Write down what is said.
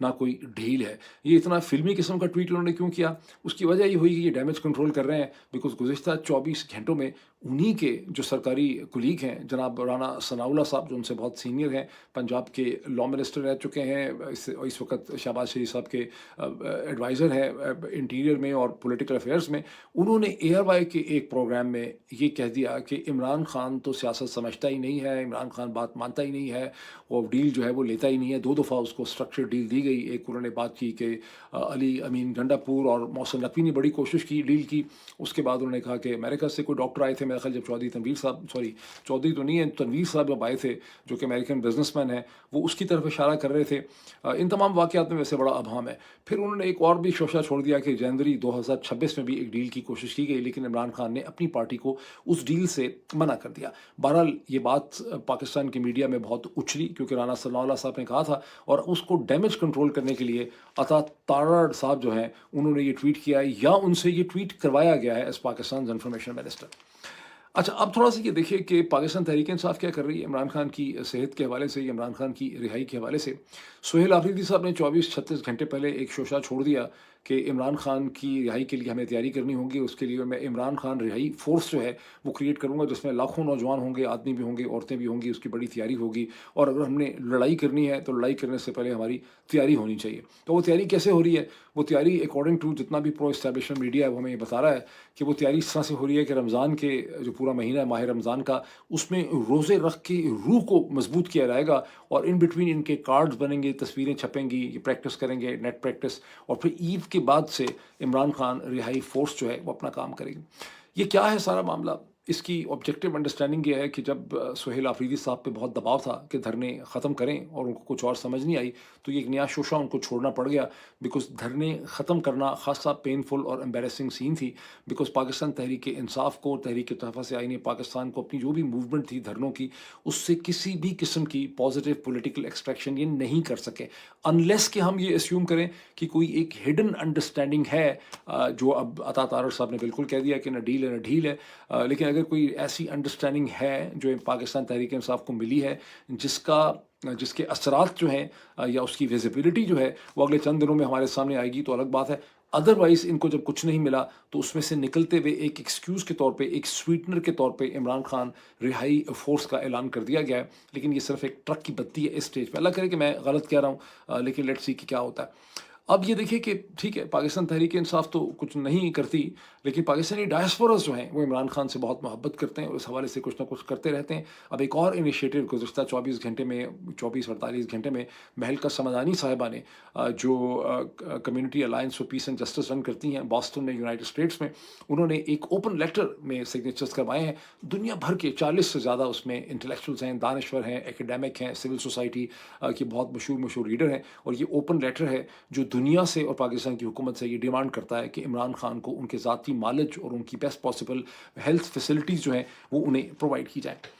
ना कोई ढील है। ये इतना फ़िल्मी किस्म का ट्वीट उन्होंने क्यों किया? उसकी वजह ये हुई कि ये डैमेज कंट्रोल कर रहे हैं बिकॉज़ गुज़िश्ता 24 घंटों में उन्हीं के जो सरकारी कुलीग हैं, जनाब राना सनाउल्लाह साहब जो उनसे बहुत सीनियर हैं, पंजाब के लॉ मिनिस्टर रह चुके हैं, इस वक़्त शहबाज शरीफ साहब के एडवाइज़र हैं इंटीरियर में और पॉलिटिकल अफेयर्स में। उन्होंने एयरवाई के एक प्रोग्राम में ये कह दिया कि इमरान खान तो सियासत समझता ही नहीं है, इमरान खान बात मानता ही नहीं है, वो डील जो है वो लेता ही नहीं है। 2 दफ़ा उसको स्ट्रक्चर्ड डील दी गई। एक उन्होंने बात की कि अली अमीन गंडापुर और मोहसिन नकवी ने बड़ी कोशिश की डील की। उसके बाद उन्होंने कहा कि अमेरिका से कोई डॉक्टर आए थे, मेरा ख़्याल जब चौधरी तनवीर साहब, सॉरी चौधरी तो नहीं है, तनवीर साहब जब आए थे, जो कि अमेरिकन बिजनेसमैन हैं, वो उसकी तरफ इशारा कर रहे थे। इन तमाम वाक़यात में वैसे बड़ा अभाम है। फिर उन्होंने एक और भी शोशा छोड़ दिया कि जनवरी 2026 में भी एक डील की कोशिश की गई, लेकिन इमरान खान ने अपनी पार्टी को उस डील से मना कर दिया। बहरहाल ये बात पाकिस्तान की मीडिया में बहुत उछली क्योंकि राना सनाउल्लाह साहब ने कहा था, और उसको डैमेज कंट्रोल करने के लिए अता तारड़ साहब जो हैं उन्होंने ये ट्वीट किया है, या उनसे ये ट्वीट करवाया गया है एज़ पाकिस्तान इन्फॉर्मेशन मिनिस्टर। अच्छा, अब थोड़ा-सा ये देखिए कि पाकिस्तान तहरीक-ए-इंसाफ क्या कर रही है इमरान खान की सेहत के हवाले से, या इमरान खान की रिहाई के हवाले से। सुहेल आफरीदी साहब ने 24-36 घंटे पहले एक शोशा छोड़ दिया कि इमरान खान की रिहाई के लिए हमें तैयारी करनी होगी। उसके लिए मैं इमरान खान रिहाई फ़ोर्स जो है वो क्रिएट करूँगा, जिसमें लाखों नौजवान होंगे, आदमी भी होंगे, औरतें भी होंगी, उसकी बड़ी तैयारी होगी। और अगर हमने लड़ाई करनी है तो लड़ाई करने से पहले हमारी तैयारी होनी चाहिए। तो वो तैयारी कैसे हो रही है? वो तैयारी अकॉर्डिंग टू जितना भी प्रो एस्टैब्लिशमेंट मीडिया है वो हमें ये बता रहा है कि वो तैयारी इस तरह से हो रही है कि रमज़ान के जो पूरा महीना है, माह रमज़ान का, उसमें रोज़े रख के रूह को मजबूत किया जाएगा, और इन बिटवीन इनके कार्ड्स बनेंगे, तस्वीरें छपेंगी, ये प्रैक्टिस करेंगे, नेट प्रैक्टिस, और फिर ईद के बाद से इमरान खान रिहाई फोर्स जो है वो अपना काम करेगी। ये क्या है सारा मामला? इसकी ऑब्जेक्टिव अंडरस्टैंडिंग ये है कि जब सुहेल आफरीदी साहब पे बहुत दबाव था कि धरने ख़त्म करें, और उनको कुछ और समझ नहीं आई, तो ये एक नया शोशा उनको छोड़ना पड़ गया। बिकॉज़ धरने ख़त्म करना ख़ासा पेनफुल और एम्बैरेसिंग सीन थी। बिकॉज़ पाकिस्तान तहरीक इंसाफ को, तहरीक तहफ़्फ़ुज़ आईन पाकिस्तान को अपनी जो भी मूवमेंट थी धरनों की, उससे किसी भी किस्म की पॉजिटिव पॉलिटिकल एक्सट्रैक्शन ये नहीं कर सके, अनलेस कि हम ये अस्यूम करें कि कोई एक हिडन अंडरस्टैंडिंग है, जो अब अता तारड़ साहब ने बिल्कुल कह दिया कि न डील है न ढील है। लेकिन अगर कोई ऐसी अंडरस्टैंडिंग है जो पाकिस्तान तहरीक इंसाफ को मिली है, जिसके असरात जो हैं, या उसकी विजिबिलिटी जो है वो अगले चंद दिनों में हमारे सामने आएगी, तो अलग बात है। अदरवाइज़ इनको जब कुछ नहीं मिला, तो उसमें से निकलते हुए एक एक्सक्यूज़ के तौर पे, एक स्वीटनर के तौर पे इमरान खान रिहाई फ़ोर्स का ऐलान कर दिया गया है। लेकिन ये सिर्फ़ एक ट्रक की बत्ती है इस स्टेज पे। अल्लाह करे कि मैं गलत कह रहा हूँ, लेकिन लेट्स सी कि क्या होता है। अब ये देखिए कि ठीक है, पाकिस्तान तहरीक-ए-इंसाफ तो कुछ नहीं करती, लेकिन पाकिस्तानी डायस्पोरास जो हैं, वो इमरान खान से बहुत मोहब्बत करते हैं और इस हवाले से कुछ ना कुछ करते रहते हैं। अब एक और इनिशिएटिव गुज़िश्ता 24 घंटे में, 24-48 घंटे में, महलिका समदानी साहिबा ने, जो community alliance for piece and justice run करती हैं बॉस्टन में, यूनाइटेड स्टेट्स में, उन्होंने एक ओपन लेटर में सिग्नेचर्स करवाए हैं। दुनिया भर के 40 से ज़्यादा उसमें इंटेलेक्चुअल्स हैं, दानश्वर हैं, एकेडमिक हैं, सिविल सोसाइटी के बहुत मशहूर लीडर हैं, और ये ओपन लेटर है जो दुनिया से और पाकिस्तान की हुकूमत से ये डिमांड करता है कि इमरान खान को उनके ज़ाती मालिज और उनकी बेस्ट पॉसिबल हेल्थ फैसिलिटीज़ जो हैं वो उन्हें प्रोवाइड की जाए।